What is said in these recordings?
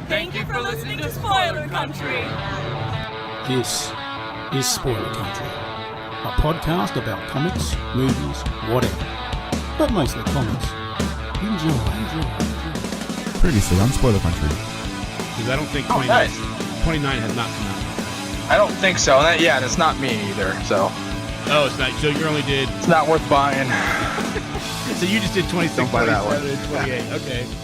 Thank you for listening to Spoiler Country. This is Spoiler Country, a podcast about comics, movies, whatever. But mostly comics. Enjoy. Previously on Spoiler Country. Because I don't think 29 has not come out. I don't think so. And it's not me either, so. Oh, it's not. So you only did. It's not worth buying. So you just did 26, Don't buy that 27, and 28.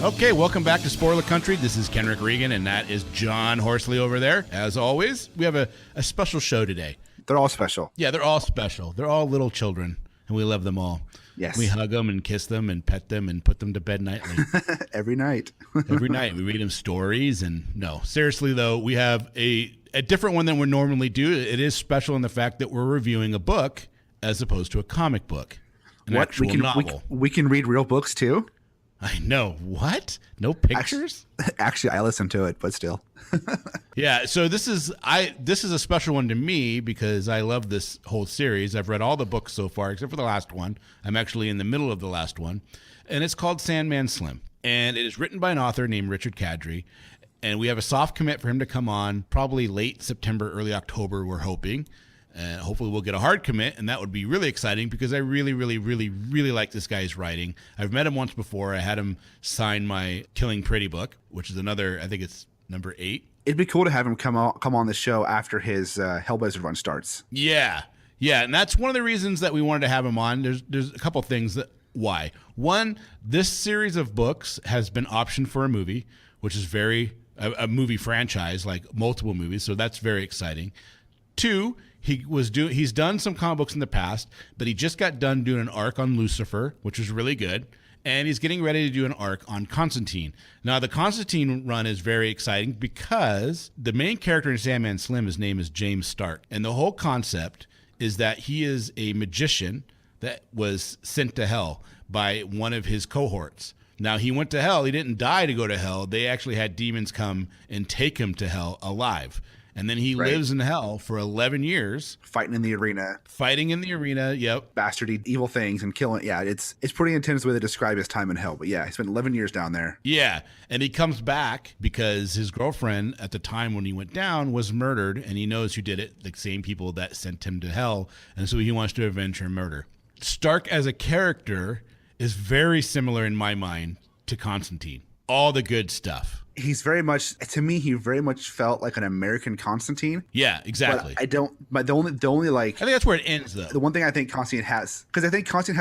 Okay, welcome back to Spoiler Country. This is Kenric Regan, and that is John Horsley over there. As always, we have a special show today. They're all special. Yeah, they're all special. They're all little children, and we love them all. Yes. We hug them and kiss them and pet them and put them to bed nightly. Every night. Every night. We read them stories. And no, seriously, though, we have a different one than we normally do. It is special in the fact that we're reviewing a book as opposed to a comic book. An actual novel. We can read real books, too? I know. What? No pictures? Actually, I listen to it, but still. Yeah, so this is a special one to me because I love this whole series. I've read all the books so far except for the last one. I'm actually in the middle of the last one, and it's called Sandman Slim. And it is written by an author named Richard Kadrey, and we have a soft commit for him to come on probably late September, early October, we're hoping. And hopefully we'll get a hard commit, and that would be really exciting because I really, really, really, really like this guy's writing. I've met him once before. I had him sign my Killing Pretty book, which is another, I think it's number 8. It'd be cool to have him come on the show after his Hellblazer run starts. Yeah, and that's one of the reasons that we wanted to have him on. There's a couple things why. One, this series of books has been optioned for a movie, which is a movie franchise, like multiple movies, so that's very exciting. 2, he's done some comic books in the past, but he just got done doing an arc on Lucifer, which was really good, and he's getting ready to do an arc on Constantine. Now, the Constantine run is very exciting because the main character in Sandman Slim, his name is James Stark, and the whole concept is that he is a magician that was sent to hell by one of his cohorts. Now, he went to hell. He didn't die to go to hell. They actually had demons come and take him to hell alive. And then he lives in hell for 11 years. Fighting in the arena, yep. Bastardy, evil things, and killing. Yeah, it's pretty intense the way they describe his time in hell. But yeah, he spent 11 years down there. Yeah, and he comes back because his girlfriend at the time when he went down was murdered, and he knows who did it, the same people that sent him to hell, and so he wants to avenge her murder. Stark as a character is very similar in my mind to Constantine. All the good stuff. He's very much, to me, he very much felt like an American Constantine. Yeah, exactly. But the only like, I think that's where it ends, though. The one thing I think Constantine has, because I think Constantine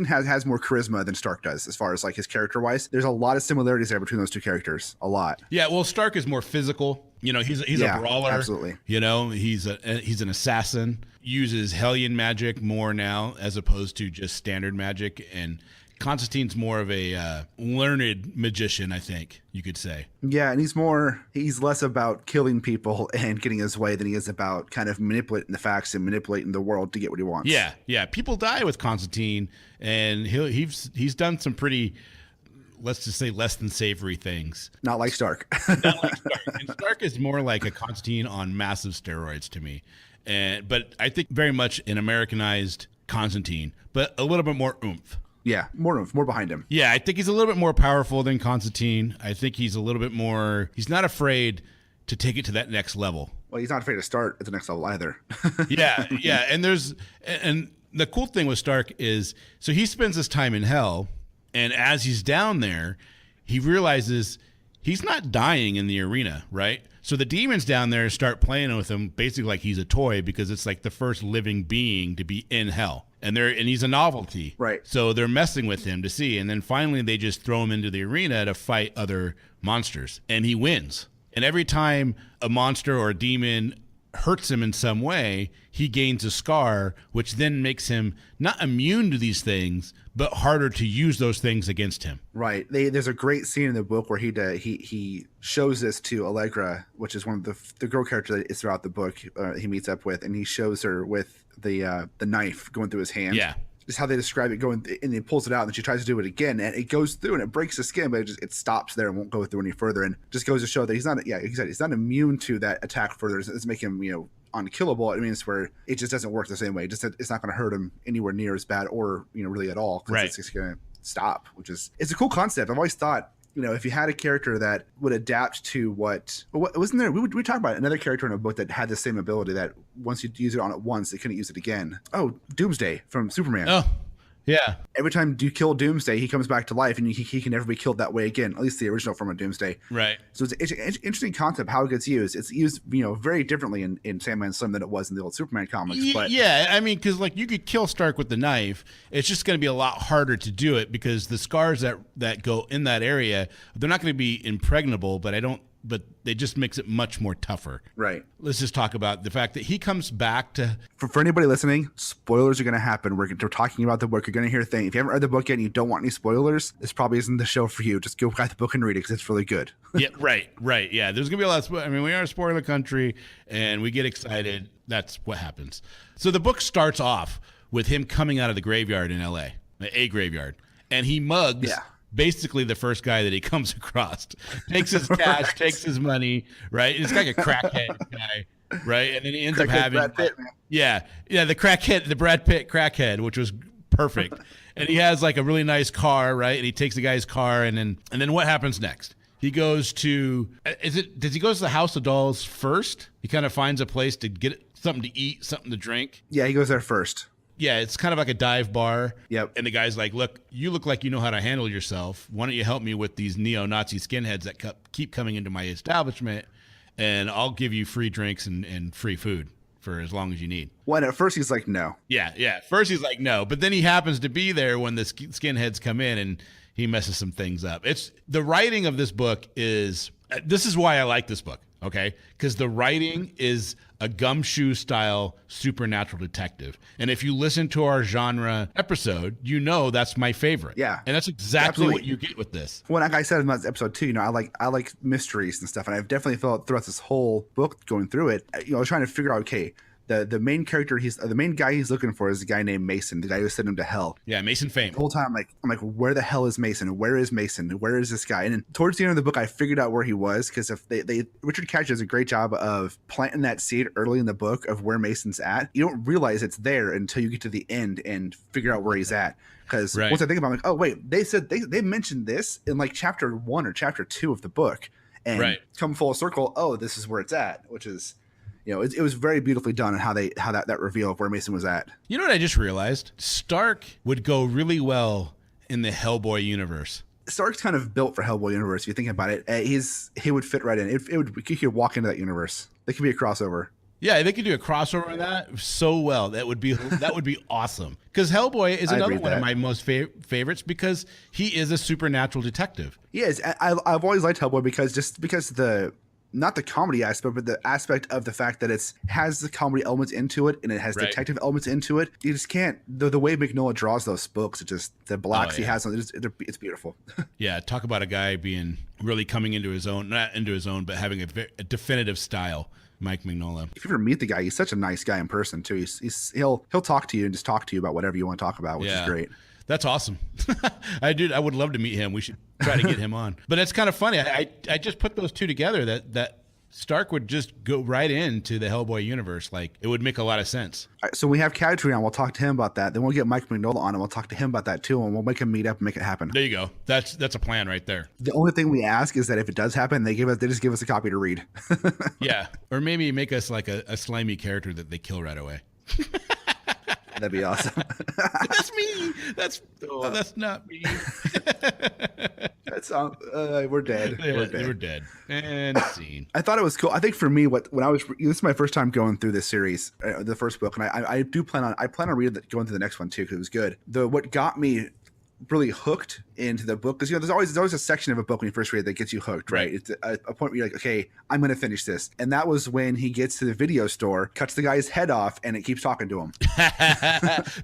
has more charisma than Stark does, as far as like his character wise. There's a lot of similarities there between those two characters. A lot. Yeah, well, Stark is more physical. You know, he's a brawler. Absolutely. You know, he's an assassin. Uses Hellion magic more now as opposed to just standard magic, and Constantine's more of a learned magician, I think you could say. Yeah, and he's less about killing people and getting his way than he is about kind of manipulating the facts and manipulating the world to get what he wants. Yeah. People die with Constantine, and he's done some pretty, let's just say, less than savory things. Not like Stark. Not like Stark. And Stark is more like a Constantine on massive steroids to me. But I think very much an Americanized Constantine, but a little bit more oomph. Yeah, more behind him. Yeah, I think he's a little bit more powerful than Constantine. I think he's a little bit more, he's not afraid to take it to that next level. Well, he's not afraid to start at the next level either. Yeah. And the cool thing with Stark is, so he spends his time in hell, and as he's down there, he realizes he's not dying in the arena, right? So the demons down there start playing with him basically like he's a toy because it's like the first living being to be in hell. And he's a novelty. Right. So they're messing with him to see. And then finally they just throw him into the arena to fight other monsters. And he wins. And every time a monster or a demon hurts him in some way, he gains a scar, which then makes him not immune to these things, but harder to use those things against him. Right. There's a great scene in the book where he shows this to Allegra, which is one of the girl character that is throughout the book he meets up with, and he shows her with the knife going through his hand. Yeah. Just how they describe it going, and he pulls it out, and then she tries to do it again, and it goes through, and it breaks the skin, but it stops there and won't go through any further, and just goes to show that he's not immune to that attack further. It's making him, unkillable. I mean, it's where it just doesn't work the same way. It's not going to hurt him anywhere near as bad, or really at all, because right. It's going to stop. It's a cool concept. I've always thought if you had a character that would adapt to what wasn't there, we talked about another character in a book that had the same ability that once you use it on it once, they couldn't use it again. Oh, Doomsday from Superman. Oh, yeah. Every time you kill Doomsday, he comes back to life, and he can never be killed that way again. At least the original form of Doomsday. Right. So it's an interesting concept how it gets used. It's used, very differently in Sandman Slim than it was in the old Superman comics. But yeah, I mean, because you could kill Stark with the knife. It's just going to be a lot harder to do it because the scars that go in that area, they're not going to be impregnable. But they just makes it much more tougher. Right. Let's just talk about the fact that he comes back to... For anybody listening, spoilers are going to happen. We're talking about the book. You're going to hear things. If you haven't read the book yet and you don't want any spoilers, this probably isn't the show for you. Just go buy the book and read it because it's really good. Yeah, right. Yeah, there's going to be a lot of... we are a spoiler country, and we get excited. That's what happens. So the book starts off with him coming out of the graveyard in L.A., a graveyard, and he mugs... Yeah. Basically the first guy that he comes across, takes his cash, takes his money, right? It's like a crackhead guy, right? And then he ends up having Brad Pitt, man. Yeah, the crackhead, the Brad Pitt crackhead, which was perfect. And he has like a really nice car, right? And he takes the guy's car, and then what happens next? He goes to does he go to the House of Dolls first? He kind of finds a place to get something to eat, something to drink. Yeah, he goes there first. Yeah, it's kind of like a dive bar. Yep. And the guy's like, look, you look like you know how to handle yourself. Why don't you help me with these neo-Nazi skinheads that keep coming into my establishment, and I'll give you free drinks and free food for as long as you need. Well, at first he's like, no. Yeah. First he's like, no. But then he happens to be there when the skinheads come in, and he messes some things up. It's the writing of this book is – this is why I like this book, okay? Because the writing is – a gumshoe style supernatural detective. And if you listen to our genre episode, that's my favorite. Yeah. And that's exactly what you get with this. Well, like I said in that episode too, I like mysteries and stuff. And I've definitely felt throughout this whole book going through it, trying to figure out, okay, the main character the main guy he's looking for is a guy named Mason, the guy who sent him to hell. Yeah, Mason Fame. The whole time I'm like, where the hell is Mason? Where is Mason? Where is this guy? And then towards the end of the book, I figured out where he was, because if Richard Kadrey does a great job of planting that seed early in the book of where Mason's at. You don't realize it's there until you get to the end and figure out where he's at. Because once I think about it, I'm like, oh wait, they said they mentioned this in like chapter 1 or chapter 2 of the book, and come full circle. Oh, this is where it's at, which is. It was very beautifully done and how that reveal of where Mason was at. You know what I just realized? Stark would go really well in the Hellboy universe. Stark's kind of built for Hellboy universe. If you think about it, he would fit right in. He could walk into that universe. They could be a crossover. Yeah, they could do a crossover of that so well. That would be awesome. Because Hellboy is another one of my most favorites because he is a supernatural detective. He is. I've always liked Hellboy because not the comedy aspect, but the aspect of the fact that it has the comedy elements into it and it has detective elements into it. You just can't, the way Mignola draws those books, the blacks he has on it's beautiful. Yeah, talk about a guy being really coming into his own, not into his own, but having a definitive style. Mike Mignola. If you ever meet the guy, he's such a nice guy in person too. He'll talk to you and just talk to you about whatever you want to talk about, which is great. That's awesome. I would love to meet him. We should try to get him on. But it's kind of funny. I just put those two together that Stark would just go right into the Hellboy universe. Like, it would make a lot of sense. All right, so we have Kadrey on. We'll talk to him about that. Then we'll get Mike Mignola on and we'll talk to him about that too. And we'll make him meet up and make it happen. There you go. That's a plan right there. The only thing we ask is that if it does happen, they just give us a copy to read. Yeah. Or maybe make us like a slimy character that they kill right away. That'd be awesome. That's me. That's not me. That's we're dead. Yeah, we're dead. And scene. I thought it was cool. I think for me, this is my first time going through this series, the first book, and I plan on reading going through the next one too because it was good. What got me really hooked into the book, because there's always a section of a book when you first read it that gets you hooked, right? It's a point where you're like, okay, I'm going to finish this. And that was when he gets to the video store, cuts the guy's head off, and it keeps talking to him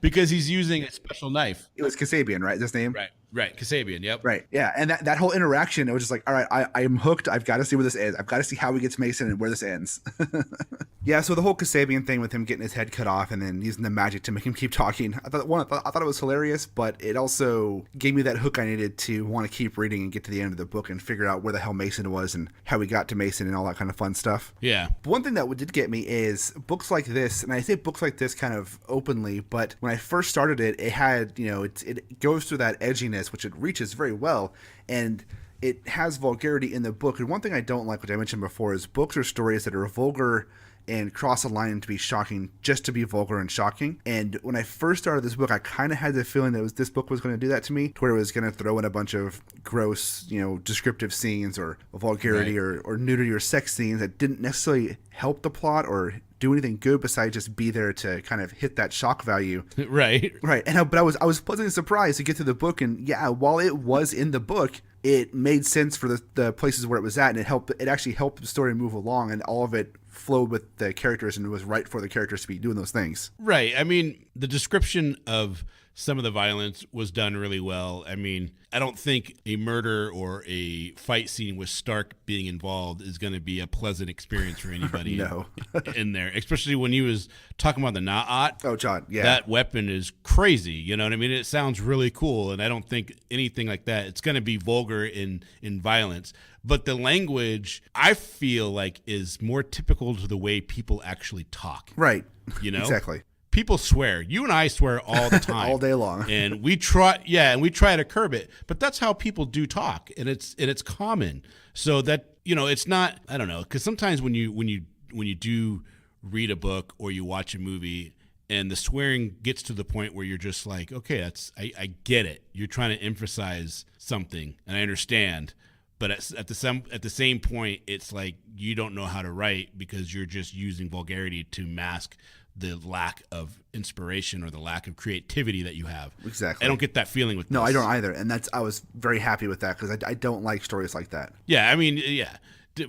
because he's using a special knife. It was Kasabian, right? Is his name? Right, Kasabian, yep. Right, yeah. And that whole interaction, it was just like, all right, I am hooked. I've got to see where this ends. I've got to see how he gets Mason and where this ends. Yeah, so the whole Kasabian thing with him getting his head cut off and then using the magic to make him keep talking, I thought it was hilarious, but it also gave me that hook I needed to want to keep reading and get to the end of the book and figure out where the hell Mason was and how we got to Mason and all that kind of fun stuff. Yeah. But one thing that did get me is books like this, and I say books like this kind of openly, but when I first started it had, it goes through that edginess, which it reaches very well, and it has vulgarity in the book. And one thing I don't like, which I mentioned before, is books or stories that are vulgar and cross a line to be shocking just to be vulgar and shocking. And when I first started this book, I kind of had the feeling that this book was going to do that to me, to where it was going to throw in a bunch of gross, descriptive scenes or vulgarity or nudity or sex scenes that didn't necessarily help the plot or do anything good besides just be there to kind of hit that shock value. Right. And but I was pleasantly surprised to get through the book, and while it was in the book, it made sense for the places where it was at, and it actually helped the story move along, and all of it flowed with the characters and it was right for the characters to be doing those things. Right. I mean, the description of some of the violence was done really well. I mean, I don't think a murder or a fight scene with Stark being involved is going to be a pleasant experience for anybody No. in there, especially when he was talking about the Na'at. Oh, John, yeah. That weapon is crazy. You know what I mean? It sounds really cool, and I don't think anything like that. It's going to be vulgar in violence. But the language, I feel like, is more typical to the way people actually talk. Right. You know? Exactly. People swear. You and I swear all the time. All day long. And we try to curb it. But that's how people do talk, and it's common. So that, it's not, I don't know, because sometimes when you do read a book or you watch a movie and the swearing gets to the point where you're just like, okay, I get it. You're trying to emphasize something, and I understand. But at the same point, it's like you don't know how to write because you're just using vulgarity to mask the lack of inspiration or the lack of creativity that you have. Exactly. I don't get that feeling with this. No, I don't either. And I was very happy with that because I don't like stories like that. Yeah, I mean,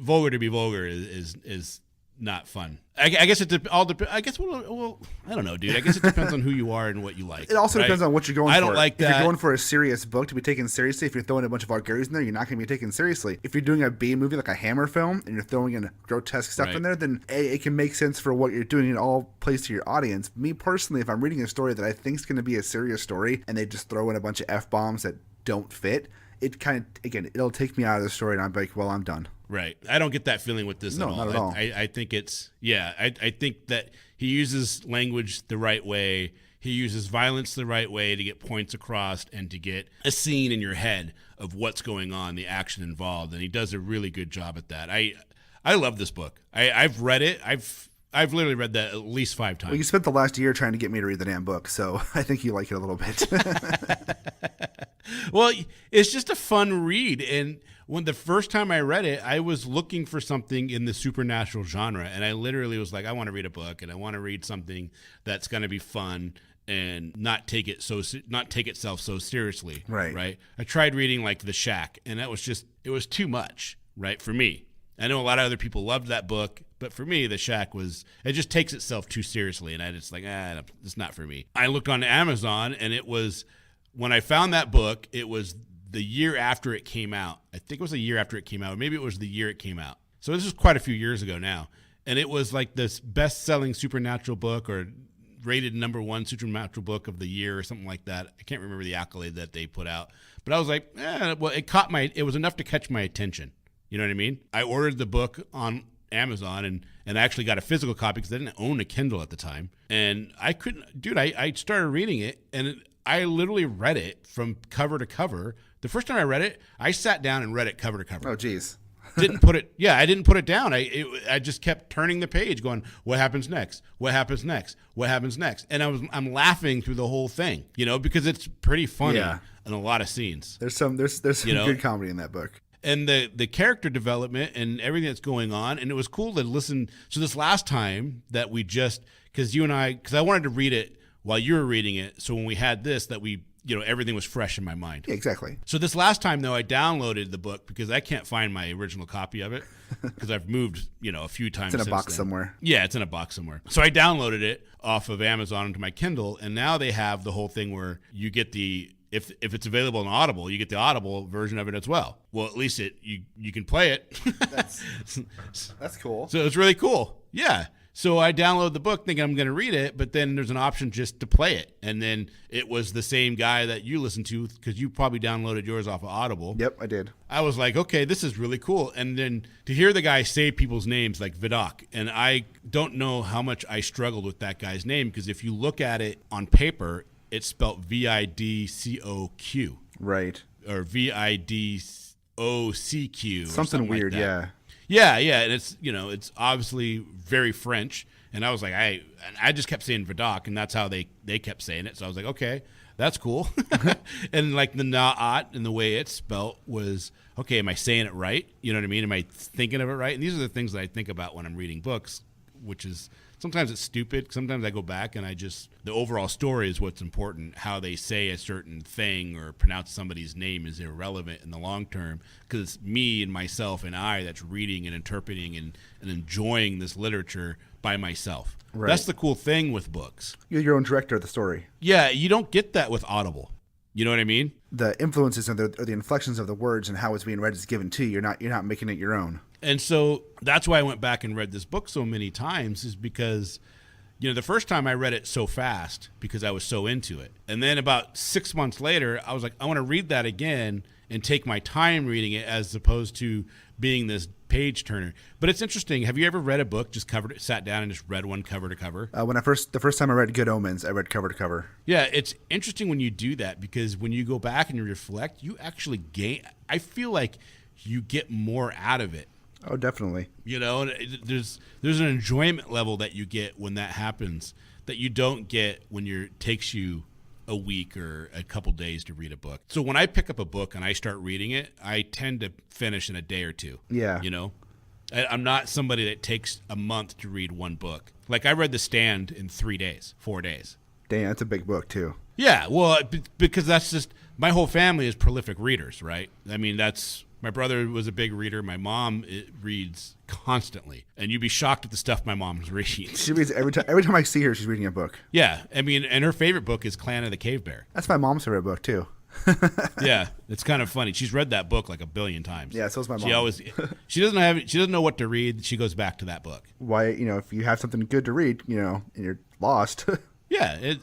vulgar to be vulgar is not fun. I guess it all depends. I guess well, I don't know, dude. I guess it depends on who you are and what you like. It also depends on what you're going for. I don't like that. If you're going for a serious book to be taken seriously, if you're throwing a bunch of vulgarities in there, you're not going to be taken seriously. If you're doing a B movie like a Hammer film and you're throwing in grotesque stuff in there, then it can make sense for what you're doing. It all plays to your audience. Me personally, if I'm reading a story that I think is going to be a serious story and they just throw in a bunch of F-bombs that don't fit, it kind of, again, it'll take me out of the story and I'm like, well, I'm done. Right. I don't get that feeling with this at all. Not at all. I think I think that he uses language the right way. He uses violence the right way to get points across and to get a scene in your head of what's going on, the action involved. And he does a really good job at that. I love this book. I've read it. I've literally read that at least 5 times. Well, you spent the last year trying to get me to read the damn book, so I think you like it a little bit. Well, it's just a fun read. And when the first time I read it, I was looking for something in the supernatural genre. And I literally was like, I want to read a book and I want to read something that's going to be fun and not take itself so seriously. Right. I tried reading like The Shack, and it was too much, right, for me. I know a lot of other people loved that book, but for me, The Shack it just takes itself too seriously, and I just like, it's not for me. I looked on Amazon, and it was, when I found that book, it was the year after it came out. I think it was the year after it came out, or maybe it was the year it came out. So this was quite a few years ago now, and it was like this best-selling supernatural book, or rated #1 supernatural book of the year or something like that. I can't remember the accolade that they put out, but I was like, well, it was enough to catch my attention. You know what I mean? I ordered the book on Amazon and I actually got a physical copy because I didn't own a Kindle at the time. And I started reading it, and I literally read it from cover to cover. The first time I read it, I sat down and read it cover to cover. Oh, geez. I didn't put it down. I just kept turning the page going, what happens next? What happens next? What happens next? And I'm laughing through the whole thing, because it's pretty funny in a lot of scenes. There's some good comedy in that book. And the character development and everything that's going on. And it was cool to listen. So this last time that because I wanted to read it while you were reading it. So when we had this, that everything was fresh in my mind. Yeah, exactly. So this last time, though, I downloaded the book because I can't find my original copy of it because I've moved, a few times. It's in a box then. somewhere. Yeah, it's in a box somewhere. So I downloaded it off of Amazon into my Kindle, and now they have the whole thing where you get if it's available on Audible, you get the Audible version of it as well. Well, at least you can play it. That's cool. So it's really cool. Yeah. So I downloaded the book thinking I'm going to read it, but then there's an option just to play it. And then it was the same guy that you listened to because you probably downloaded yours off of Audible. Yep, I did. I was like, okay, this is really cool. And then to hear the guy say people's names like Vidocq, and I don't know how much I struggled with that guy's name because if you look at it on paper, it's spelled Vidcoq. Right. Or Vidcoq. OCQ. Something weird, like yeah. Yeah, and it's obviously very French, and I was like, I just kept saying Vidocq, and that's how they kept saying it. So I was like, okay, that's cool. And like the Na'at and the way it's spelt was, okay, am I saying it right? You know what I mean? Am I thinking of it right? And these are the things that I think about when I'm reading books, which is sometimes it's stupid. Sometimes I go back and the overall story is what's important. How they say a certain thing or pronounce somebody's name is irrelevant in the long term, because it's me and myself and I that's reading and interpreting and enjoying this literature by myself. Right. That's the cool thing with books. You're your own director of the story. Yeah, you don't get that with Audible. You know what I mean? The influences or the inflections of the words and how it's being read is given to you. You're not making it your own. And so that's why I went back and read this book so many times, is because, the first time I read it so fast because I was so into it. And then about 6 months later, I was like, I want to read that again and take my time reading it as opposed to being this page turner. But it's interesting. Have you ever read a book, just sat down and just read one cover to cover? The first time I read Good Omens, I read cover to cover. Yeah, it's interesting when you do that, because when you go back and you reflect, you actually gain. I feel like you get more out of it. Oh, definitely. There's an enjoyment level that you get when that happens that you don't get when it takes you a week or a couple days to read a book. So when I pick up a book and I start reading it, I tend to finish in a day or two. Yeah. I'm not somebody that takes a month to read one book. Like I read The Stand in 4 days. Dang, that's a big book too. Yeah, well, because that's just, my whole family is prolific readers, right? I mean, my brother was a big reader. My mom reads constantly, and you'd be shocked at the stuff my mom's reading. She reads every time I see her, she's reading a book. Yeah, I mean, and her favorite book is Clan of the Cave Bear. That's my mom's favorite book too. Yeah, it's kind of funny. She's read that book like a billion times. Yeah, so's my mom. She doesn't know what to read. She goes back to that book. Why, if you have something good to read, and you're lost. Yeah,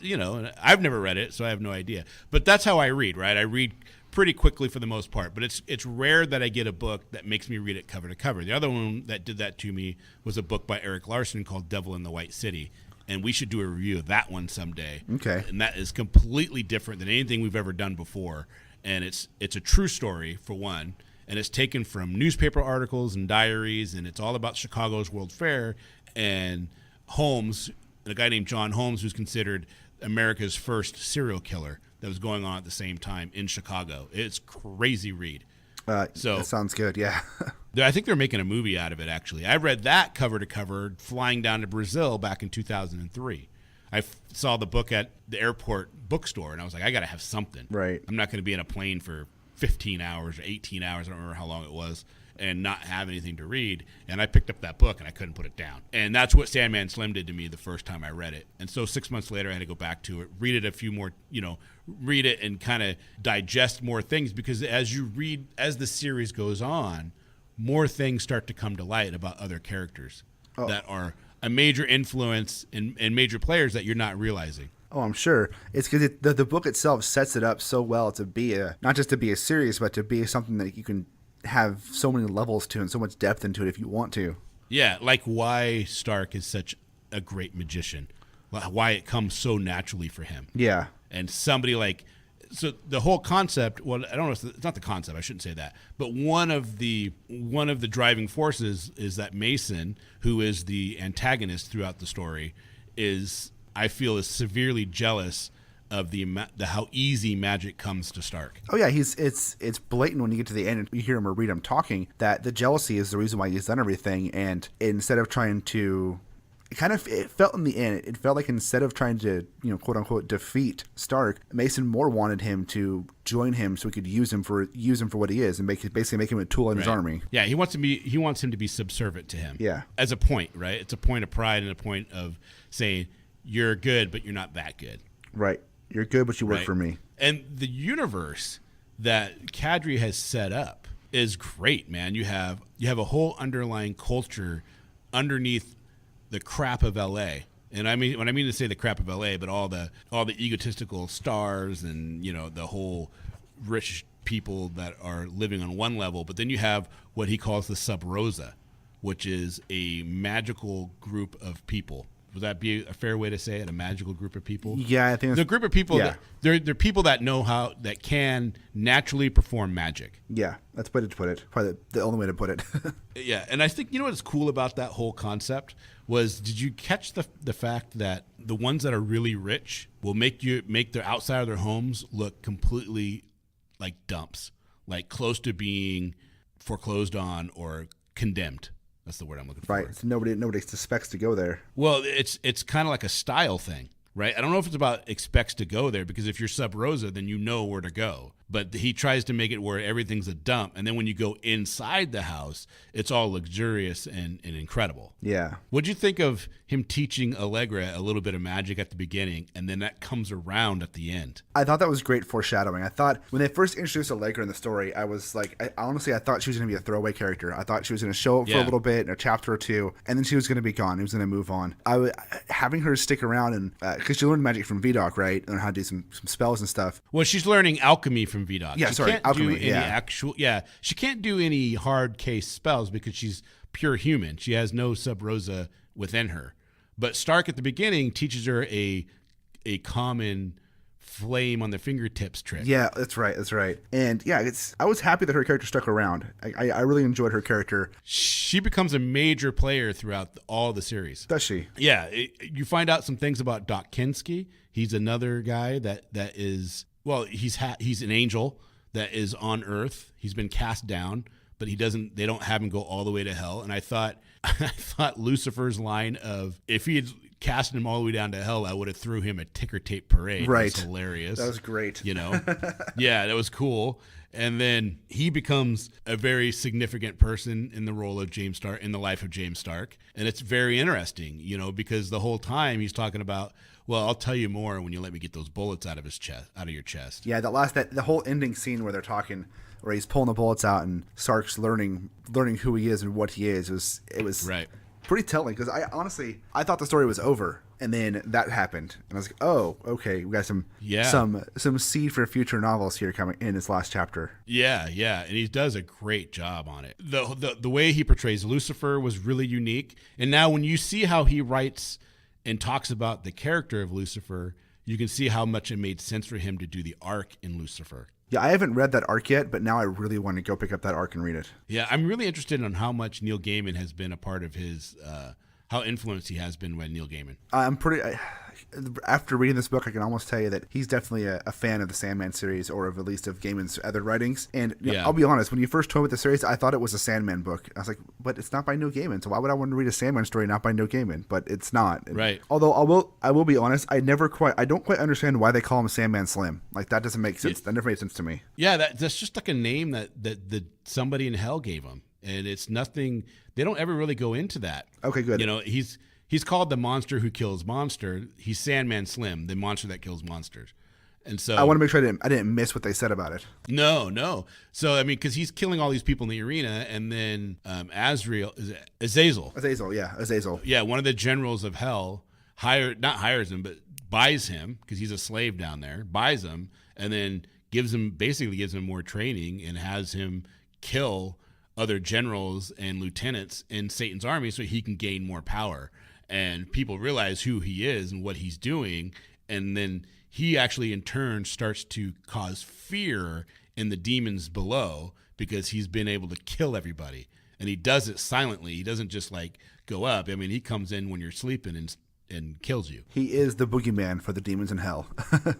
I've never read it, so I have no idea. But that's how I read, right? I read pretty quickly for the most part, but it's rare that I get a book that makes me read it cover to cover. The other one that did that to me was a book by Eric Larson called Devil in the White City, and we should do a review of that one someday. Okay. And that is completely different than anything we've ever done before, and it's a true story for one, and it's taken from newspaper articles and diaries, and it's all about Chicago's World Fair and Holmes, a guy named John Holmes, who's considered America's first serial killer, that was going on at the same time in Chicago. It's crazy read. So that sounds good, yeah. I think they're making a movie out of it, actually. I read that cover to cover flying down to Brazil back in 2003. I saw the book at the airport bookstore, and I was like, I got to have something. Right. I'm not going to be in a plane for 15 hours or 18 hours, I don't remember how long it was, and not have anything to read. And I picked up that book, and I couldn't put it down. And that's what Sandman Slim did to me the first time I read it. And so 6 months later, I had to go back to it, read it a few more, read it and kind of digest more things, because as the series goes on, more things start to come to light about other characters that are a major influence and major players that you're not realizing. Oh, I'm sure. It's because the book itself sets it up so well to be not just to be a series, but to be something that you can have so many levels to and so much depth into it if you want to. Yeah, like why Stark is such a great magician, why it comes so naturally for him. Yeah. And somebody so the whole concept, well, I don't know, it's not the concept, I shouldn't say that, but one of the driving forces is that Mason, who is the antagonist throughout the story, I feel is severely jealous of how easy magic comes to Stark. Oh yeah, it's blatant when you get to the end and you hear him or read him talking that the jealousy is the reason why he's done everything, and instead of trying to, it felt in the end, it felt like instead of trying to, quote unquote defeat Stark, Mason more wanted him to join him so he could use him for what he is and basically make him a tool in his army. Yeah, he wants him to be subservient to him. Yeah. As a point, right? It's a point of pride and a point of saying you're good, but you're not that good. Right. You're good, but you work for me. And the universe that Kadrey has set up is great, man. You have a whole underlying culture underneath the crap of LA. And I mean, when I mean to say the crap of LA, but all the egotistical stars and, the whole rich people that are living on one level. But then you have what he calls the Sub Rosa, which is a magical group of people Would that be a fair way to say it? A magical group of people? Yeah, I think the group of people. Yeah. They're people that know that can naturally perform magic. Yeah, that's the way to put it. Probably the only way to put it. Yeah, and I think what's cool about that whole concept was, did you catch the fact that the ones that are really rich will make the outside of their homes look completely like dumps, like close to being foreclosed on or condemned. That's the word I'm looking for. Right. So nobody suspects to go there. Well, it's kind of like a style thing, right? I don't know if it's about expects to go there, because if you're Sub Rosa, then you know where to go. But he tries to make it where everything's a dump, and then when you go inside the house, it's all luxurious and incredible. Yeah. What'd you think of him teaching Allegra a little bit of magic at the beginning, and then that comes around at the end? I thought that was great foreshadowing. I thought when they first introduced Allegra in the story, I was like, I thought she was going to be a throwaway character. I thought she was going to show up for a little bit in a chapter or two, and then she was going to be gone. He was going to move on. Having her stick around, and because she learned magic from Vidocq, right? Learn how to do some spells and stuff. Well, she's learning alchemy from Vidocq. Yeah, alchemy. She can't do any hard case spells because she's pure human. She has no Sub Rosa within her. But Stark at the beginning teaches her a common flame on the fingertips trick. Yeah, that's right. And yeah, I was happy that her character stuck around. I really enjoyed her character. She becomes a major player throughout all the series. Does she? Yeah, you find out some things about Doc Kinski. He's another guy that is, well, he's an angel that is on Earth. He's been cast down, but they don't have him go all the way to hell. And I thought Lucifer's line of, if he had cast him all the way down to hell, I would have threw him a ticker tape parade. Right. It was hilarious. That was great. Yeah, that was cool. And then he becomes a very significant person in the role of James Stark, in the life of James Stark. And it's very interesting, because the whole time he's talking about, well, I'll tell you more when you let me get those bullets out of your chest. Yeah, the whole ending scene where they're talking, where he's pulling the bullets out and Stark's learning who he is and what he is. It was right. Pretty telling, because I thought the story was over, and then that happened, and I was like, oh, okay, we got some seed for future novels here coming in this last chapter. Yeah, and he does a great job on it. The way he portrays Lucifer was really unique, and now when you see how he writes and talks about the character of Lucifer, you can see how much it made sense for him to do the arc in Lucifer. Yeah, I haven't read that arc yet, but now I really want to go pick up that arc and read it. Yeah, I'm really interested in how much Neil Gaiman has been a part of his, how influenced he has been by Neil Gaiman. After reading this book, I can almost tell you that he's definitely a fan of the Sandman series, or at least of Gaiman's other writings. And I'll be honest, when you first told me the series, I thought it was a Sandman book. I was like, but it's not by Neil Gaiman, so why would I want to read a Sandman story not by Neil Gaiman? But it's not. Right. Although I will be honest, I don't quite understand why they call him Sandman Slim. Like, that doesn't make sense. That never made sense to me. Yeah, that's just like a name that somebody in hell gave him, and it's nothing. They don't ever really go into that. Okay, good. He's called the monster who kills monster. He's Sandman Slim, the monster that kills monsters. And so I want to make sure I didn't miss what they said about it. No. So, I mean, because he's killing all these people in the arena, and then Azazel. Yeah, one of the generals of hell hires him, but buys him, because he's a slave down there, buys him, and then gives him more training and has him kill other generals and lieutenants in Satan's army so he can gain more power. And people realize who he is and what he's doing, and then he actually in turn starts to cause fear in the demons below, because he's been able to kill everybody, and he does it silently. He doesn't just like go up. I mean, he comes in when you're sleeping and kills you. He is the boogeyman for the demons in hell.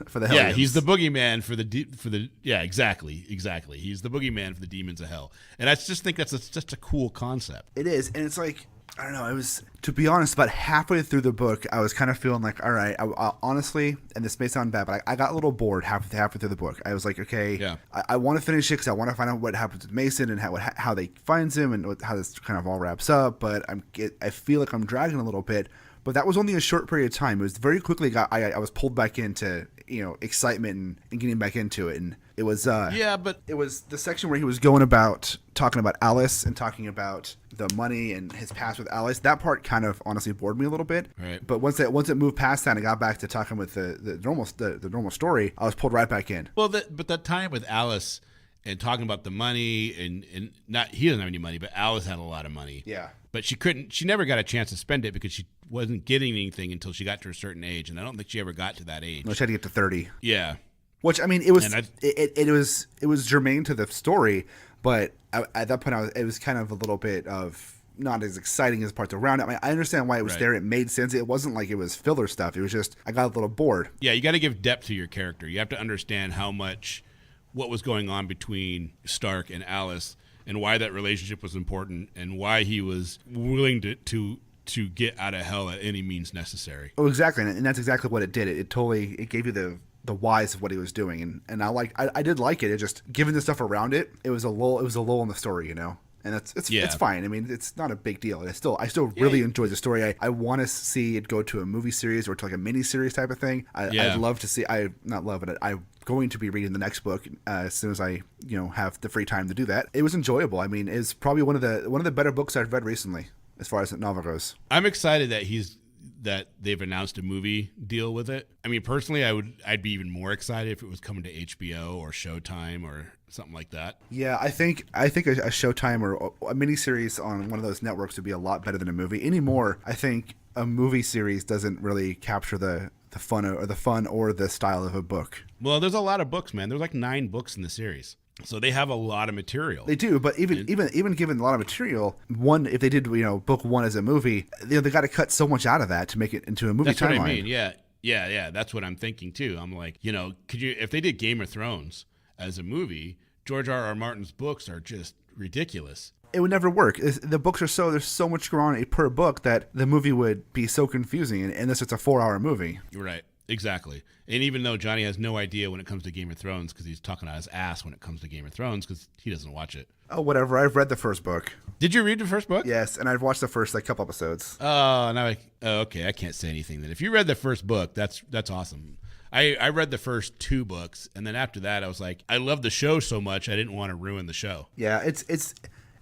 For the hell. Yeah, he's the boogeyman for the yeah, exactly. He's the boogeyman for the demons of hell, and I just think that's just a cool concept. It is, and it's like, I don't know. It was, to be honest, about halfway through the book, I was kind of feeling like, all right, I honestly, and this may sound bad, but I got a little bored halfway through the book. I was like, okay, yeah. I want to finish it because I want to find out what happens with Mason and how they finds him and how this kind of all wraps up. But I feel like I'm dragging a little bit. But that was only a short period of time. It was very quickly I was pulled back into excitement and getting back into it, and it was but it was the section where he was talking about Alice and talking about the money and his past with Alice. That part kind of honestly bored me a little bit. Right. But once it moved past that and I got back to talking with the normal story, I was pulled right back in. Well, but that time with Alice and talking about the money and not, he doesn't have any money, but Alice had a lot of money. Yeah. But she never got a chance to spend it because she wasn't getting anything until she got to a certain age, and I don't think she ever got to that age. No, she had to get to 30. Yeah. Which, I mean, it was germane to the story, but at that point, it was kind of a little bit of not as exciting as parts around it. I mean, I understand why it was there. It made sense. It wasn't like it was filler stuff. It was just, I got a little bored. Yeah, you got to give depth to your character. You have to understand what was going on between Stark and Alice, and why that relationship was important, and why he was willing to get out of hell at any means necessary. Oh, exactly, and that's exactly what it did. It gave you the whys of what he was doing, and I did like it. It just, given the stuff around it, it was a lull in the story, you know. And it's fine. I mean, it's not a big deal. And I still really enjoy the story. I want to see it go to a movie series or to like a mini series type of thing. I'd love to see. I'm going to be reading the next book as soon as I have the free time to do that. It was enjoyable. I mean, it's probably one of the better books I've read recently as far as the novel goes. I'm excited that they've announced a movie deal with it. I mean, personally, I'd be even more excited if it was coming to HBO or Showtime or something like that. Yeah, I think a Showtime or a miniseries on one of those networks would be a lot better than a movie. Anymore, I think a movie series doesn't really capture the fun or the style of a book. Well, there's a lot of books, man. There's like 9 books in the series. So they have a lot of material. They do, but even given a lot of material, if they did book 1 as a movie, they got to cut so much out of that to make it into a movie. That's timeline. What I mean. Yeah. That's what I'm thinking too. I'm like, if they did Game of Thrones as a movie, George R.R. Martin's books are just ridiculous. It would never work. The books are there's so much going on per book that the movie would be so confusing unless it's a 4-hour movie. Right. Exactly. And even though Johnny has no idea when it comes to Game of Thrones, because he's talking out his ass when it comes to Game of Thrones, because he doesn't watch it. Oh, whatever. I've read the first book. Did you read the first book? Yes, and I've watched the first couple episodes. Okay. I can't say anything then. If you read the first book, that's awesome. I read the first 2 books, and then after that, I was like, I love the show so much, I didn't want to ruin the show. Yeah, it's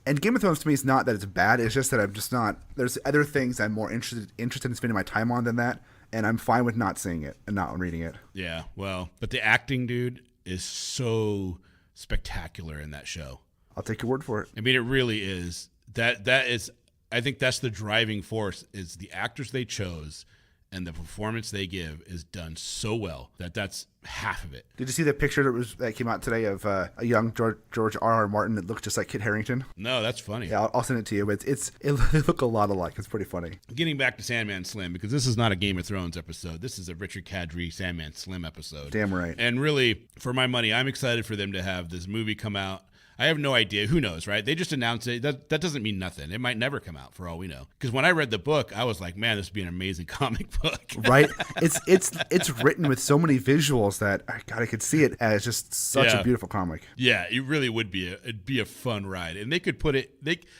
and Game of Thrones to me is not that it's bad. It's just that I'm just not. There's other things I'm more interested in spending my time on than that. And I'm fine with not seeing it and not reading it. Yeah, well, but the acting, dude, is so spectacular in that show. I'll take your word for it. I mean, it really is. That is, I think that's the driving force, is the actors they chose and the performance they give is done so well that's half of it. Did you see the picture that came out today of a young George R.R. Martin that looks just like Kit Harington? No, that's funny. Yeah, I'll send it to you. But it look a lot alike. It's pretty funny. Getting back to Sandman Slim, because this is not a Game of Thrones episode. This is a Richard Kadrey Sandman Slim episode. Damn right. And really, for my money, I'm excited for them to have this movie come out. I have no idea. Who knows, right? They just announced it. That doesn't mean nothing. It might never come out for all we know. Because when I read the book, I was like, man, this would be an amazing comic book. Right? It's written with so many visuals that, God, I could see it as just such a beautiful comic. Yeah, it really would be. It'd be a fun ride. And they could put it,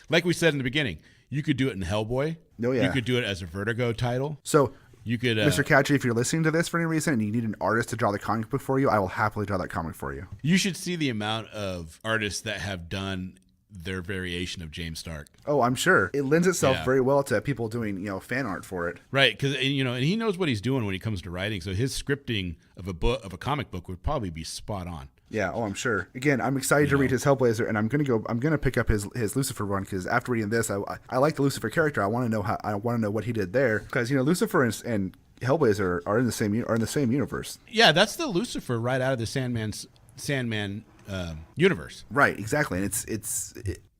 like we said in the beginning, you could do it in Hellboy. Oh, yeah. You could do it as a Vertigo title. So you could, Mr. Kadrey, if you're listening to this for any reason and you need an artist to draw the comic book for you, I will happily draw that comic for you. You should see the amount of artists that have done their variation of James Stark. Oh, I'm sure. It lends itself very well to people doing, fan art for it. Right, because and he knows what he's doing when he comes to writing, so his scripting of a comic book would probably be spot on. Yeah, I'm sure. Again, I'm excited to read his Hellblazer, and I'm gonna pick up his Lucifer run, because after reading this, I like the Lucifer character. I want to know what he did there, because Lucifer and Hellblazer are in the same universe. Yeah, that's the Lucifer right out of the Sandman universe. Right, exactly, and it's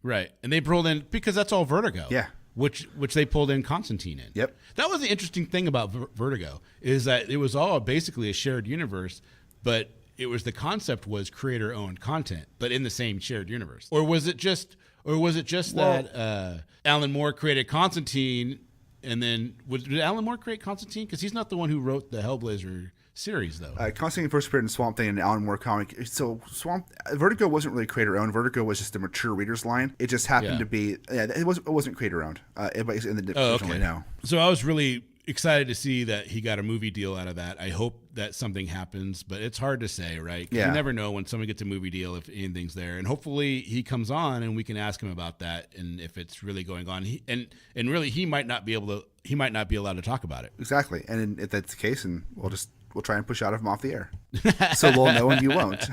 right, and they pulled in, because that's all Vertigo. Yeah. Which they pulled in Constantine in. Yep. That was the interesting thing about Vertigo, is that it was all basically a shared universe, but the concept was creator-owned content, but in the same shared universe. Or was it just that Alan Moore created Constantine, and then did Alan Moore create Constantine? Because he's not the one who wrote the Hellblazer series, though. Constantine first appeared in Swamp Thing and Alan Moore comic. So Vertigo wasn't really creator-owned. Vertigo was just a mature reader's line. It just happened to be. Yeah, it wasn't creator-owned. Everybody's in the originally now. So I was really excited to see that he got a movie deal out of that. I hope that something happens, but it's hard to say, right? Yeah. You never know when someone gets a movie deal if anything's there, and hopefully he comes on and we can ask him about that and if it's really going on. And really he might not be allowed to talk about it. Exactly, and if that's the case, and we'll try and push out of him off the air, so we'll know and you won't.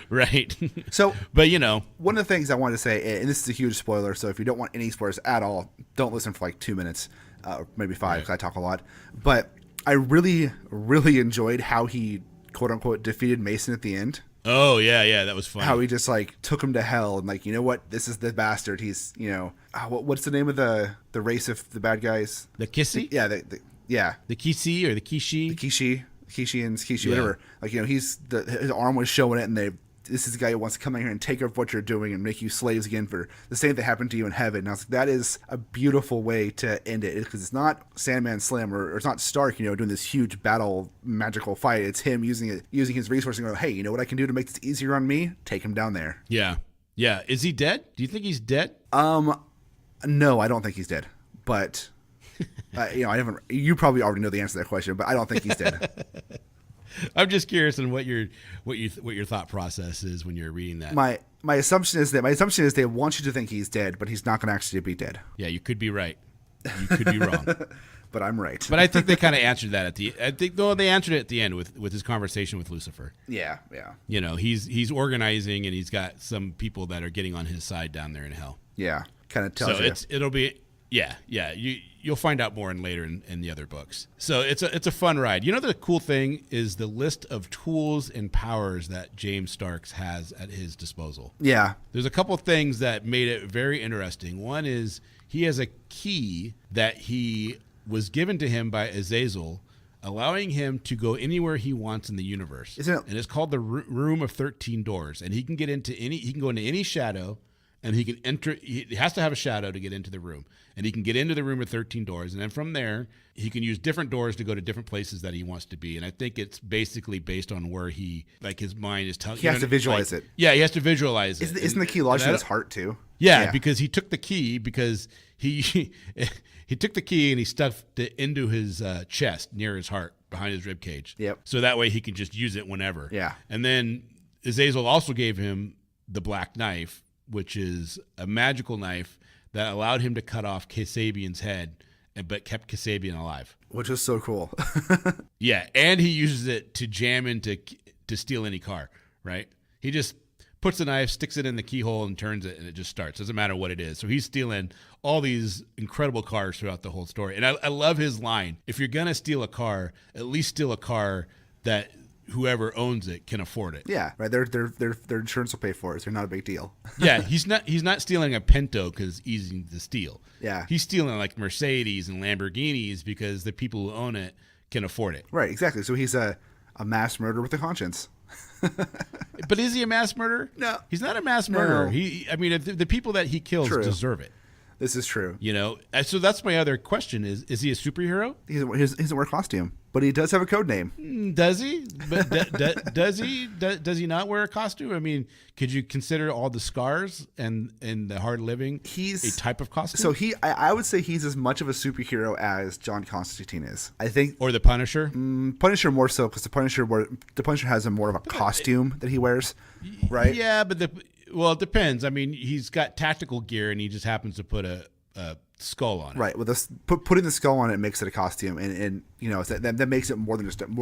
Right. So, but you know, one of the things I wanted to say, and this is a huge spoiler, so if you don't want any spoilers at all, don't listen for like 2 minutes, or maybe 5, because I talk a lot. But I really, really enjoyed how he, quote unquote, defeated Mason at the end. oh yeah, that was fun. How he just like took him to hell and like, you know what, this is the bastard. He's, what's the name of the race of the bad guys? The Kissy? Yeah, The Kisi or the Kishi? Kishi, Yeah. whatever. Like, his arm was showing it, and this is the guy who wants to come in here and take over what you're doing and make you slaves again for the same that happened to you in heaven. And I was like, that is a beautiful way to end it, because it's not Sandman Slim or it's not Stark, doing this huge battle magical fight. It's him using his resources and going, hey, you know what I can do to make this easier on me? Take him down there. Yeah. Is he dead? Do you think he's dead? No, I don't think he's dead, but you probably already know the answer to that question, but I don't think he's dead. I'm just curious on what your thought process is when you're reading that. My assumption is they want you to think he's dead, but he's not going to actually be dead. Yeah, you could be right. You could be wrong. But I'm right. But I think they kind of answered that they answered it at the end with his conversation with Lucifer. Yeah. He's organizing, and he's got some people that are getting on his side down there in hell. Yeah, kind of tells so you. It'll be you'll find out more later in the other books. So it's a fun ride. The cool thing is the list of tools and powers that James Starks has at his disposal. Yeah. There's a couple of things that made it very interesting. One is he has a key that he was given to him by Azazel, allowing him to go anywhere he wants in the universe. And it's called the Room of 13 Doors. And he can go into any shadow, and he can enter. He has to have a shadow to get into the room, and he can get into the Room of 13 Doors. And then from there, he can use different doors to go to different places that he wants to be. And I think it's basically based on where his mind is telling. He has to visualize it. Yeah, he has to visualize it. Isn't the key lodged in his heart too? Yeah, because he took the key he took the key and he stuffed it into his chest near his heart behind his rib cage. Yep. So that way he can just use it whenever. Yeah. And then Azazel also gave him the black knife, which is a magical knife that allowed him to cut off Kasabian's head, but kept Kasabian alive. Which is so cool. Yeah, and he uses it to jam into to steal any car. Right? He just puts the knife, sticks it in the keyhole, and turns it, and it just starts. Doesn't matter what it is. So he's stealing all these incredible cars throughout the whole story. And I love his line. If you're going to steal a car, at least steal a car that whoever owns it can afford it. Yeah, right. Their insurance will pay for it. So not a big deal. Yeah, he's not stealing a Pinto because it's easy to steal. Yeah. He's stealing like Mercedes and Lamborghinis because the people who own it can afford it. Right, exactly. So he's a mass murderer with a conscience. But is he a mass murderer? No. He's not a mass murderer. No. The people that he kills deserve it. This is true. So that's my other question is he a superhero? He doesn't wear a costume, but he does have a code name. Does he? But does he? Does he not wear a costume? I mean, could you consider all the scars and the hard living a type of costume? So I would say he's as much of a superhero as John Constantine is. I think. Or the Punisher? Punisher more so, because the Punisher has more of a costume that he wears, right? Yeah, but it depends. I mean, he's got tactical gear, and he just happens to put a skull on it. Right. Well, putting the skull on it makes it a costume, and that makes it more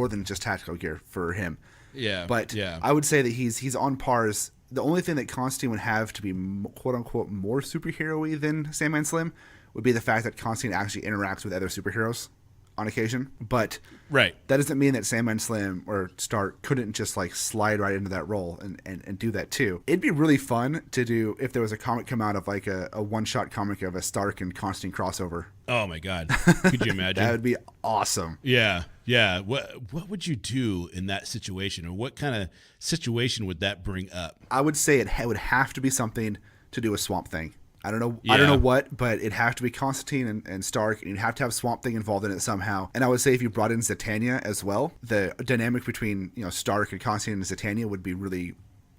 than just tactical gear for him. Yeah. But yeah. I would say that he's on pars. The only thing that Constantine would have to be quote unquote more superhero-y than Sandman Slim would be the fact that Constantine actually interacts with other superheroes on occasion. But right. That doesn't mean that Sandman Slim or Stark couldn't just like slide right into that role and do that too. It'd be really fun to do if there was a comic come out of like a one-shot comic of a Stark and Constantine crossover. Oh my God. Could you imagine? That would be awesome. Yeah. Yeah. What would you do in that situation, or what kind of situation would that bring up? I would say it would have to be something to do with Swamp Thing. I don't know what, but it'd have to be Constantine and Stark, and you'd have to have Swamp Thing involved in it somehow. And I would say if you brought in Zatanna as well, the dynamic between Stark and Constantine and Zatanna would be really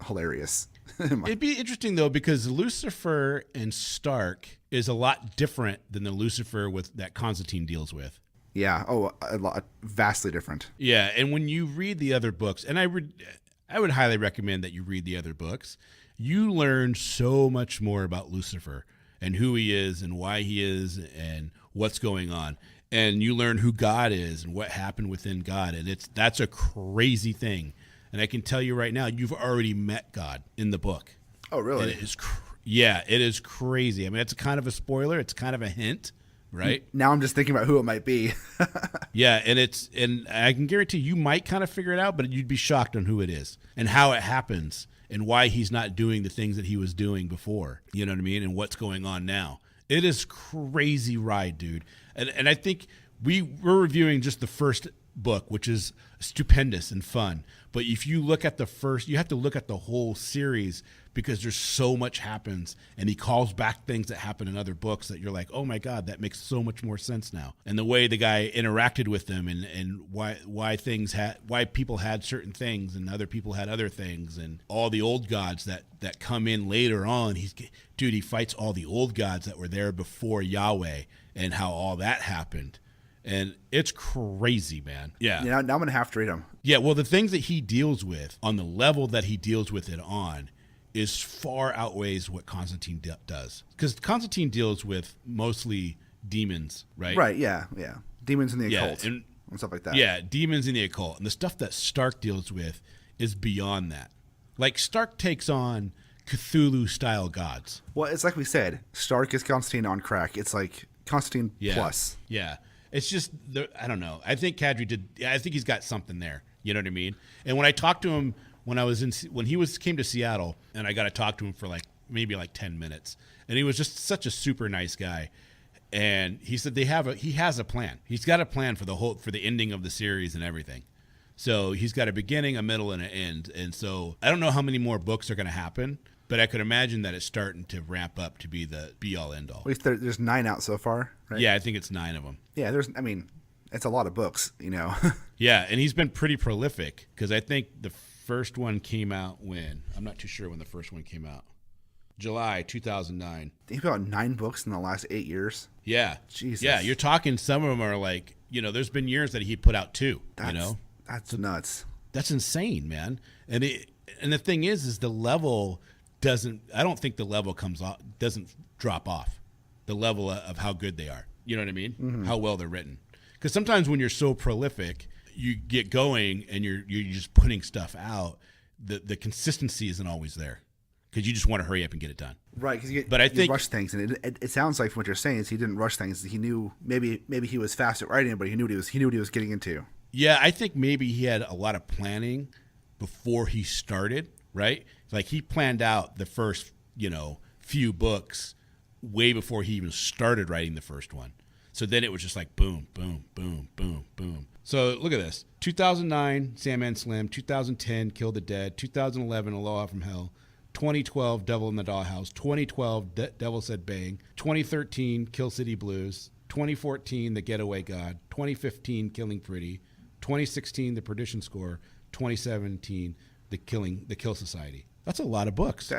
hilarious. It'd be interesting though, because Lucifer and Stark is a lot different than the Lucifer that Constantine deals with. Yeah. Oh, a lot, vastly different. Yeah, and when you read the other books, and I would highly recommend that you read the other books. You learn so much more about Lucifer and who he is and why he is and what's going on. And you learn who God is and what happened within God. And that's a crazy thing And I can tell you right now, you've already met God in the book. Oh, really? And it is it is crazy. I mean, it's kind of a spoiler. It's kind of a hint, right? Now I'm just thinking about who it might be. Yeah, and I can guarantee you might kind of figure it out, but you'd be shocked on who it is and how it happens and why he's not doing the things that he was doing before. You know what I mean? And what's going on now. It is crazy ride, dude. And I think we're reviewing just the first book, which is stupendous and fun. But if you look at the first, you have to look at the whole series because there's so much happens, and he calls back things that happen in other books that you're like, oh my God, that makes so much more sense now. And the way the guy interacted with them and why people had certain things and other people had other things, and all the old gods that come in later on. He fights all the old gods that were there before Yahweh and how all that happened. And it's crazy, man. Yeah. Now I'm going to have to read them. Yeah, well, the things that he deals with on the level that he deals with it on is far outweighs what Constantine does. Because Constantine deals with mostly demons, right? Right, yeah. Demons in the occult and stuff like that. Yeah, demons in the occult. And the stuff that Stark deals with is beyond that. Like, Stark takes on Cthulhu-style gods. Well, it's like we said, Stark is Constantine on crack. It's like Constantine plus. Yeah. It's just, I don't know. I think Kadrey I think he's got something there. You know what I mean? And when I talked to him when he came to Seattle, and I got to talk to him for maybe 10 minutes, and he was just such a super nice guy. And he said he has a plan. He's got a plan for the ending of the series and everything. So he's got a beginning, a middle, and an end. And so I don't know how many more books are going to happen, but I could imagine that it's starting to ramp up to be the be-all, end-all. At least there's 9 out so far, right? Yeah, I think it's 9 of them. Yeah, it's a lot of books, you know. Yeah, and he's been pretty prolific because I think the first one came out when? I'm not too sure when the first one came out. July 2009. He put out 9 books in the last 8 years. Yeah. Jesus. Yeah, you're talking, some of them are like, there's been years that he put out 2, That's nuts. That's insane, man. And the thing is the level I don't think the level doesn't drop off. The level of how good they are. You know what I mean? Mm-hmm. How well they're written. Because sometimes when you're so prolific, you get going and you're just putting stuff out, the consistency isn't always there because you just want to hurry up and get it done. Right, because I think rush things, and it sounds like from what you're saying is he didn't rush things. He knew maybe he was fast at writing, but he knew what he was getting into. Yeah, I think maybe he had a lot of planning before he started. Right, like he planned out the first few books way before he even started writing the first one. So then it was just like boom, boom, boom, boom, boom. So look at this. 2009, Sandman Slim. 2010, Kill the Dead. 2011, Aloha from Hell. 2012, Devil in the Dollhouse. 2012, Devil Said Bang. 2013, Kill City Blues. 2014, The Getaway God. 2015, Killing Pretty. 2016, The Perdition Score. 2017, The Kill Society. That's a lot of books.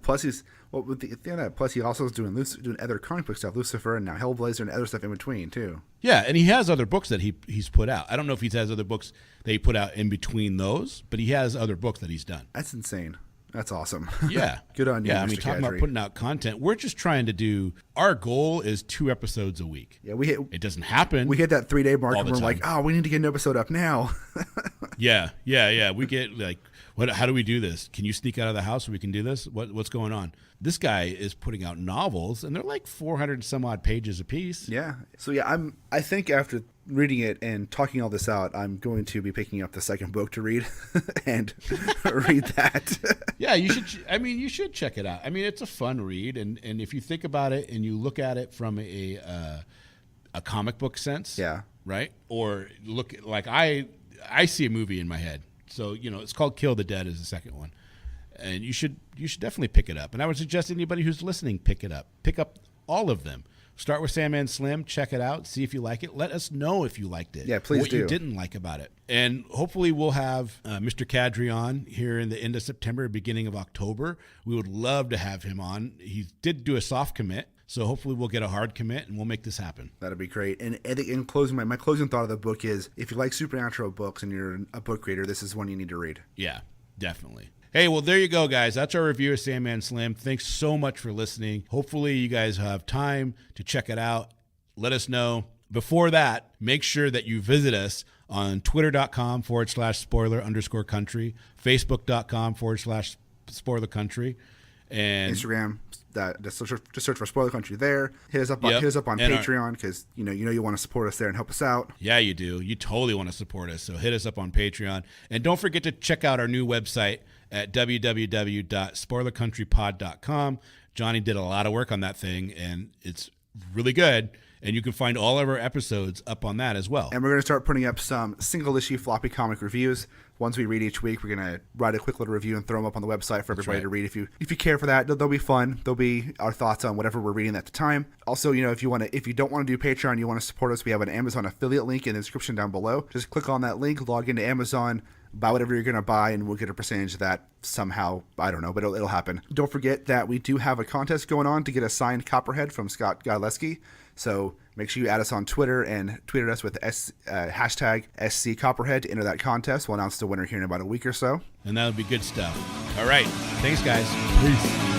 Plus plus he also is doing other comic book stuff, Lucifer, and now Hellblazer, and other stuff in between too. Yeah, and he has other books that he's put out. I don't know if he has other books that he put out in between those, but he has other books that he's done. That's insane. That's awesome. Yeah. Good on you, Yeah, Mr. talking about putting out content. We're just trying to do, our goal is 2 episodes a week. Yeah, it doesn't happen. We hit that 3-day mark and we're like, we need to get an episode up now. Yeah. We get like, how do we do this? Can you sneak out of the house so we can do this? What's going on? This guy is putting out novels, and they're like 400 some odd pages a piece. Yeah. So yeah, I think after reading it and talking all this out, I'm going to be picking up the second book to read and read that. Yeah, you should. You should check it out. It's a fun read, and if you think about it and you look at it from a comic book sense, yeah, right, or look like I see a movie in my head. So it's called Kill the Dead is the second one, and you should definitely pick it up. And I would suggest anybody who's listening pick it up. Pick up all of them. Start with Sandman Slim. Check it out. See if you like it. Let us know if you liked it. Yeah, please what do. You didn't like about it. And hopefully we'll have Mr. Kadrey on here in the end of September, beginning of October. We would love to have him on. He did do a soft commit, so hopefully we'll get a hard commit and we'll make this happen. That'd be great. And in closing, my closing thought of the book is, if you like supernatural books and you're a book reader, this is one you need to read. Yeah, definitely. Hey, well, there you go, guys. That's our review of Sandman Slim. Thanks so much for listening. Hopefully you guys have time to check it out. Let us know. Before that, make sure that you visit us on twitter.com/spoiler_country, facebook.com/spoiler country, and Instagram. Just search for Spoiler Country there. Hit us up on Yep. on And Patreon because you want to support us there and help us out. Yeah, you do. You totally want to support us. So hit us up on Patreon. And don't forget to check out our new website at www.spoilercountrypod.com. Johnny did a lot of work on that thing, and it's really good. And you can find all of our episodes up on that as well. And we're going to start putting up some single-issue floppy comic reviews. Once we read each week, we're going to write a quick little review and throw them up on the website for everybody to read. If you care for that, they'll be fun. They'll be our thoughts on whatever we're reading at the time. Also, if you don't want to do Patreon, you want to support us, we have an Amazon affiliate link in the description down below. Just click on that link, log into Amazon, buy whatever you're going to buy, and we'll get a percentage of that somehow. I don't know, but it'll happen. Don't forget that we do have a contest going on to get a signed Copperhead from Scott Godleski. So make sure you add us on Twitter and tweet at us with hashtag SCCopperhead to enter that contest. We'll announce the winner here in about a week or so. And that'll be good stuff. All right. Thanks, guys. Peace.